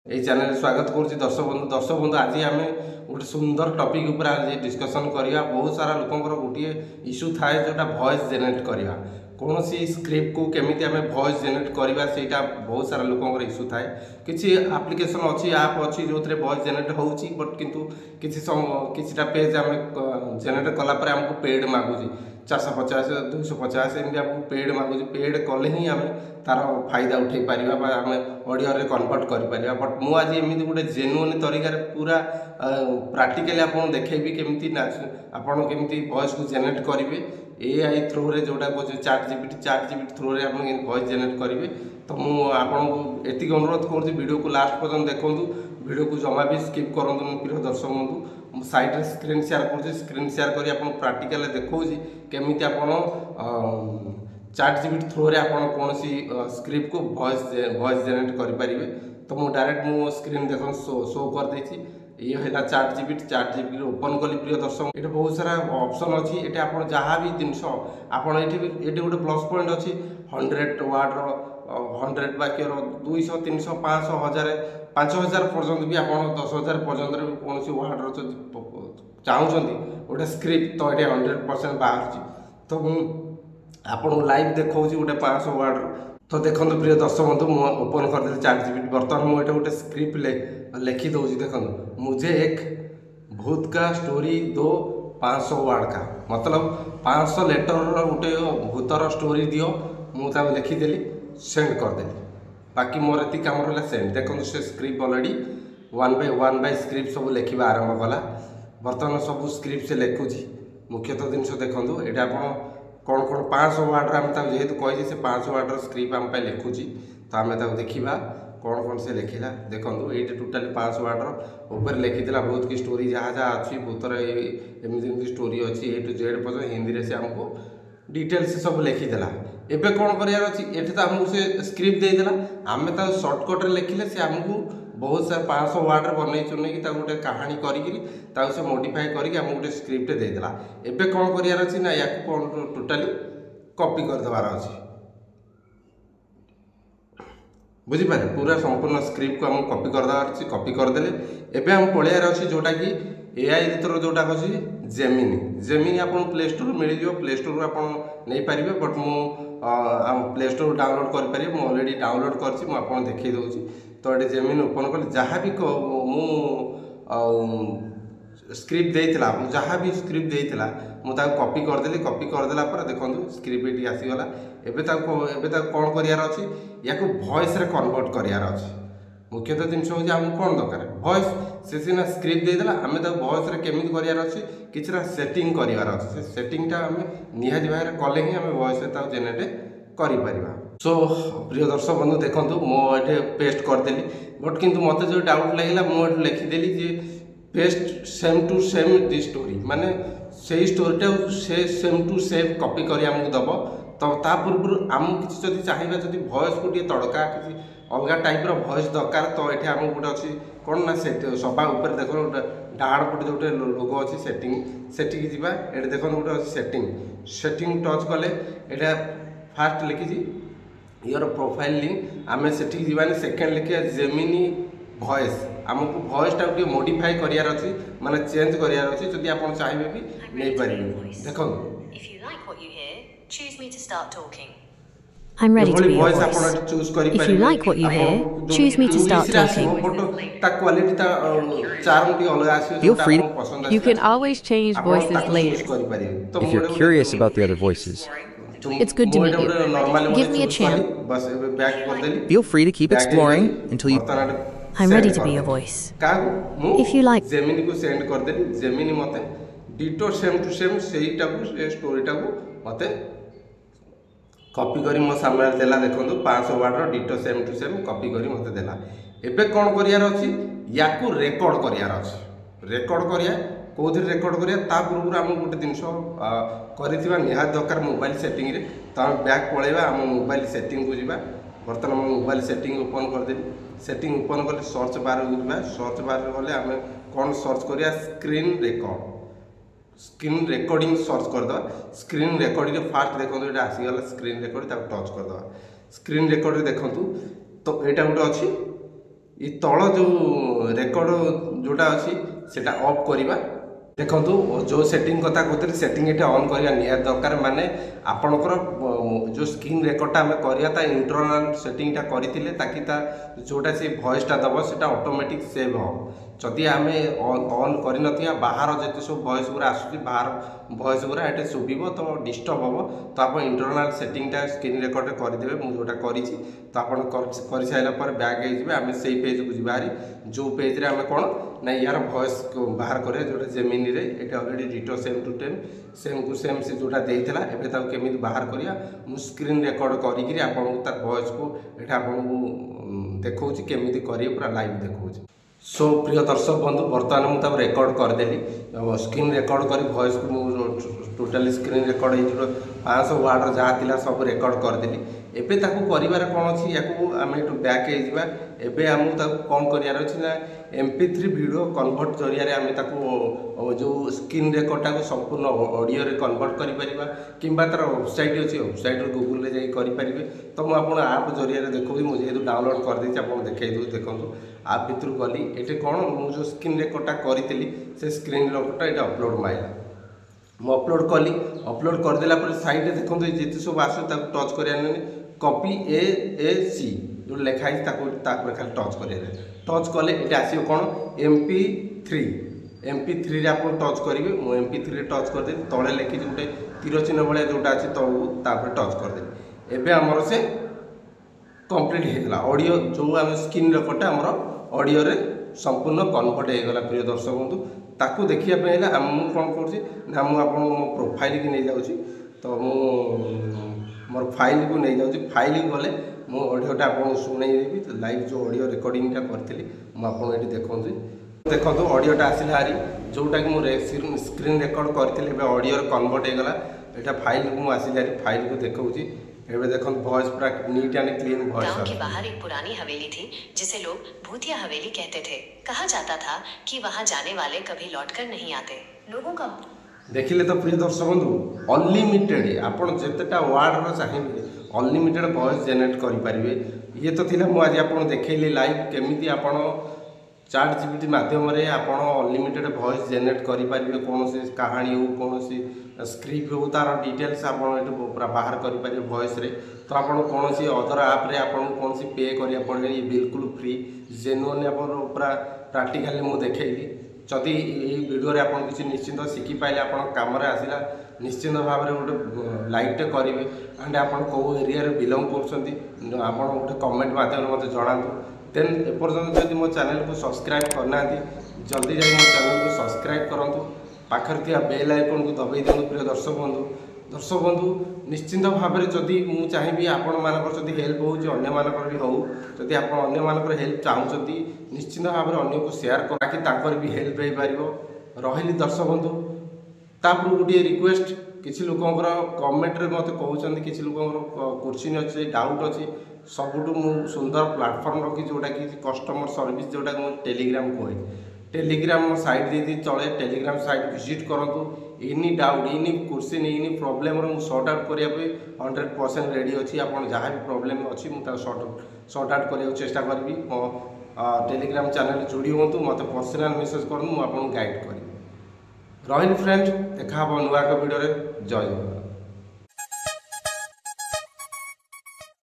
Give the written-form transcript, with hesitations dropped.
এই চ্যানেল स्वागत करुच्ची दर्शक बंधु आज आम गोटे सुंदर टॉपिक ऊपर आज डिस्कशन करिया। बहुत सारा लोकंर गोटे इश्यू थाए जोटा वॉइस जेनेरेट करिया कौन सी स्क्रिप्ट को केमिति आमे वॉइस जेनेरेट करिया सेटा बहुत सारा लोकंर इश्यू थाए। किछि एप्लिकेशन अच्छी ऐप अच्छी जो वॉइस जेनेरेट होउची बट किंतु किछिटा पेज आमे जेनेरेट कला पर हमको पेड मागुची 450 250 एमती आपको पेड मागुची। पेड कले ही आम तार फायदा उठे पारिबा आम ऑडियो रे कन्वर्ट कर पारिबा। बट मु आज एमती गोटे जेन्युइन तरीका पूरा प्रैक्टिकली आपन देखेबी केमती आपन केमती वॉइस को जेनेरेट करिवे एआई थ्रू रे जोटा को चैट जीपीटी थ्रू रे आपन वॉइस जेनेरेट करिवे। तो मु आपन को एति अनुरोध करूची वीडियो को लास्ट पर्यंत देखंतु। वीडियो को जमा भी स्किप करंतु प्रिय दर्शक बंधु। साइड रे स्क्रीन शेयर करूची स्क्रीन शेयर करी आपन प्रैक्टिकल देखौची केमिति आपन चैट जीपीटी थ्रू रे आपन कौन सी स्क्रिप्ट को वॉइस जेनेरेट करि परिबे। तो मु डायरेक्ट मु स्क्रीन देखो शो कर देछि। ये है चैट जीपीटी ओपन कली प्रिय दर्शक ये बहुत सारा ऑप्शन अच्छी ये आप जहाँ भी जिनस आपड़ ये गोटे प्लस पॉइंट अच्छी 100 वार्ड 100 वाक्यर 200 300 500 1000 5000 पर्यंत भी आप 10,000 पर्यंत भी कौन वार्ड चाहते गोटे स्क्रिप्ट तो ये 100% बाहर। तो आपको लाइव देखा गोटे 500 वार्ड। तो देखो प्रिय दर्शक बंधु मु ओपन करदे चैट जीपीटी बर्तमान मुझे गोटे स्क्रिप्ट लिखी दूसरी। देखो मुझे एक भूत का स्टोरी दो 500 वार्ड का मतलब 500 लेटर गोटे भूतर स्टोरी दियो मुझे लिखीदेली सेंड करदेली। बाकी मोर ये कम रहा सेंड। देखो से स्क्रिप्ट अलरेडी 1 बाय स्क्रिप्ट सब लिखा आरंभ कला। बर्तमान सब स्क्रिप्ट से लिखुची मुख्यतः जिनस देखो ये आप कौन कौन 500 वार्ड आम जेहेतु कही से 500 वार्ड स्क्रिप्ट आम लिखुची। तो आम देखा कौन कौन से लिखला। देखो ये टोटाली 500 वार्ड ऊपर लिखीला भूत की स्टोरी जहाँ जहाँ अच्छी भूतर एमती स्टोरी अच्छी ए टू जेड पर्यटन हिंदी में से आमको डिटेल्स सब लिखीदेला। एबे कौन करार अच्छी ये तो आमको से स्क्रिप्ट देदेला आम सर्टकट लिखिले से आमको बहुत सारा 500 वार्ड बनई चुनई गोटे कहानी कर मॉडिफाई करके आमको गोटे स्क्रिप्ट देदेला। एबे कौन करार अच्छी ना या कौन टोटाली कॉपी करदेवार अच्छी बुझीपारे पूरा संपूर्ण स्क्रिप्ट को आमको कॉपी करदेवार अच्छी। कॉपी करदेले एबे हम पढ़ियार अच्छी जोटा कि एआई थ्रू जोटा अच्छी जेमिनी आप प्ले स्टोर मिल जाओ। प्ले स्टोर आप नहीं पारे बट मु प्ले स्टोर डाउनलोड करें मुझे अलरेडी डाउनलोड कर देखी दूसरी। तो ये जेमिनी ओपन कले जहाँ भी मु स्क्रिप्ट देता जहाँ भी स्क्रिप्ट देता मुझे कॉपी करदेली। कॉपी करदेला देखो स्क्रिप्ट ये आसीगला। एबे कौन करार अच्छी या वॉइस रे कन्वर्ट करार अच्छी। मुख्यतः जिनस हूँ आमको कौन दरकार वॉइस से सीना स्क्रिप्ट देदेला आम वॉइस रे केमिति करार अच्छी किसी सेटिंग करार अच्छे से सेटिंगटा आम निहाती भाव में कले ही आम वॉइस जेनेरेट कर। सो प्रिय दर्शक बंधु देखो मुझे पेस्ट करदेली बट किंतु मत जो डाउट लगे मुझे लिखीदेली जे paste same to same the story माने से स्टोरीटा से सेम टू सेम कॉपी कर दब। तो ता पूर्व आमको किसी जब चाहिए जब वॉइस को तड़का किसी अलग टाइप वॉइस दरकार तो ये आम गोटे अच्छी कौन ना सभा उपर देख गोटे डाण पटे जो लोगो अच्छी सेटिंग जावा ये देख गोटे अच्छी सेटिंग टच कले ये फास्ट लिखी योर प्रोफाइल लिंक आम से जावानी सेकेंड लिखा जेमिनी वॉइस आमको वॉइसटा गोटे मॉडिफाई करार अच्छी माने चेंज करार अच्छी जदि आप चाहिए भी नहीं पारे। देखो I'm ready to be your voice. If you like what you hear, choose me to start talking. Feel free to... You can always change voices later. If you're curious about the other voices, It's good to meet you. Give me a chance. feel free to keep exploring until you... I'm ready to be your voice. If you like... Gemini को send कर देली। Gemini मते ditto same to same सेईटा को स्टोरीटा को मते copy करी मो सामने देला। देखो 500 ward ditto same to same copy करी मते देला। एबे कौन करार अच्छी या रेकर्ड करार अच्छी रेकर्ड करिया कौन रेकर्ड करिया ता पूर्व आम गोटे जिनस कर निहात दरकार मोबाइल सेटिंग रे। तो आम बैक पलैबा आम मोबाइल सेटिंग को जीवा। बर्तमान आम मोबाइल सेटिंग ओपन करदेली। सेटिंग ओपन कले सर्च बार को सर्च बार गले आम कौन सर्च करिया स्क्रीन रेकॉर्डिंग सर्च करदे। स्क्रीन रेकॉर्डिंग फास्ट देखो ये आसीगला स्क्रीन रेकॉर्ड टच करदे। स्क्रीन रेकॉर्ड देखो तो यहाँ गोटे अच्छी ये तल जो रेकर्ड जोटा अच्छी सेटा ऑफ करवा देखो जो सेटिंग कथा कहते सेटिंग ये ऑन करवा निहाती दरकार माने आपणकर जो स्क्रीन रेकर्डटा आम करवा इंटरनल सेटिंगटा करते ताकि जोटा से वॉइसटा दब से ऑटोमेटिक सेव हो जदि आम ऑन कर बाहर जिते सब वॉइस गुरा आसूँ बाहर वॉइस गुरा ये शुभ तो डिस्टर्ब हम तो आप इंटरनल सेटिंगटा स्क्रीन रेकर्ड करदे मुझे जोटा करी तो आप कर सारापर बैक हो आम से पेज को जीवारी जो पेज आम कौन ना यार वॉइस बाहर करे जोटा जेमिनी रे ये already ditto same to same से जोटा देता एवं केमी बाहर करा मुझे स्क्रीन रेकर्ड करी आपको तार वॉइस को ये आपको देखा केमी करे पूरा लाइव देखा सो प्रिय दर्शक बंधु बर्तमान मुझे रेकर्ड करदेली स्क्रीन रेकर्ड कर वॉइस को मुझे टोटाली स्क्रीन रेकर्ड हो 500 वार्ड जहाँ थी सब रेकर्ड करदेली एबे ताकू करिवार कौन अच्छी या आम यू बैक एबे आमको कौन करार अच्छी ना MP3 वीडियो कन्वर्ट जरिया आम जो स्क्रीन रेकर्डटा को संपूर्ण ऑडियो रे कन्वर्ट करिपरिबा किंबा तार वेबसाइट अच्छी वेबसाइट गूगल रे जाई करिपरिबे तो मुझे आप जरिया देखूँ मुझे जेहतु डाउनलोड करदे आपको देखा देखूँ आप भितर गली ये कौन मुझे स्क्रीन रेकर्डटा करी से स्क्रीन रेकर्डटा ये अपलोड माइला मु अपलोड कली अपलोड करदेला साइड में देखो जिते सब आस टच कर कॉपी AAC जो लिखाई खाली टच कर टच कले ये आसो कौन MP3 रे आप टच करेंगे मुझे MP3 रे टच करदे तले लिखी गोटे तीर चिन्ह भाया जोटा अच्छे तलू टच करदे एवं आमर से कंप्लीट होगा ऑडियो जो आम स्क्रीन रेकर्डटा आमर ऑडियो रे संपूर्ण कन्वर्ट होगा प्रिय दर्शक बंधु ताकू देखापी मुझे कौन कर मो प्रोफाइल की नहीं जाऊँगी तो मोर फाइल को नहीं जाऊँगी फाइल गले मो ऑडियोटा आपको शुणेदेवी तो लाइव जो ऑडियो रिकॉर्डिंगटा करी मुझे देखी देखो ऑडियोटा आसला हारी जोटा कि मुझे स्क्रीन रेकर्ड करी ऑडियो कन्वर्ट होगा यहाँ फाइल को मुझे फाइल को देखी एबे देखो वॉइस पूरा नीट एंड क्लीन वॉइस गांव के बाहर एक पुरानी हवेली थी जिसे लोग भूतिया हवेली कहते थे। कहा जाता था कि वहां जाने वाले कभी लौटकर नहीं आते। लोगों का देखिले तो प्रिय दर्शक बंधु अनलिमिटेड आपण जेतेटा वर्ड रो चाहिए अनलिमिटेड वॉइस जनरेट करि परिबे ये तो थिला मु आज आपन देखैली लाइव केमिति आपण ChatGPT माध्यम रे आपण अनलिमिटेड वॉइस जनरेट करि परिबे कोनोसी कहानी हो कोनोसी स्क्रिप्ट हो तार डिटेल्स आपण एटु पूरा बाहर करि परिबे वॉइस रे तो आपण कोनोसी अदर ऐप रे आपण कोनोसी पे करिया पड़े ये बिल्कुल फ्री जेन्युइन आपण पूरा प्रैक्टिकली मु देखैली जदि ये वीडियो रे आपण किसी निश्चिंत शिखि पाइले आपण काम रे आसिला निश्चिंत भाव में गोटे लाइकटे करेंगे एंड आपण कौ एरिया रे बिलोंग करछंती आपण गोटे कमेंट माध्यम मते जणातु देन एपर्यंत जदि मो चैनल को सब्सक्राइब करना जल्दी जाई मो चैनल को सब्सक्राइब करंतु पाखर थिया बेल आइकन को दबाई दियंतु प्रिय दर्शक बंधु निश्चिंत भाव में जदि मु चाहिए आपण मानकर जदि हेल्प होउची अन्य मानकर भी हो जदि आपण अन्य मानकर हेल्प चाहूचंती निश्चिंत भाव में अन्य को शेयर कर ताकि ताकर भी हेल्प हो पारिबो रहिली दर्शक बंधु तापर गोटे रिक्वेस्ट किसी लोकंर कमेंट रे मते कहउचंती किसी लोकंर क्वेश्चन अछि डाउट अछि सबुठु मु सुंदर प्लेटफॉर्म रखी जोटा कि कस्टमर सर्विस जोटा मु टेलीग्राम कहे टेलीग्राम साइट दे चले टेलीग्राम साइट विजिट करंतु any doubt any question any problem रो सॉर्ट आउट करिया पे 100% रेडी अछि आपण जहाँ भी प्रॉब्लम अछि मु ता सॉर्ट आउट करिया चेष्टा करबी मो टेलीग्राम चैनल जोड़ी होंतु मते पर्सनल मेसेज करनु मु आपन गाइड करी रहिल फ्रेंड देखा नुआ वीडियो रे जय जगन्नाथ।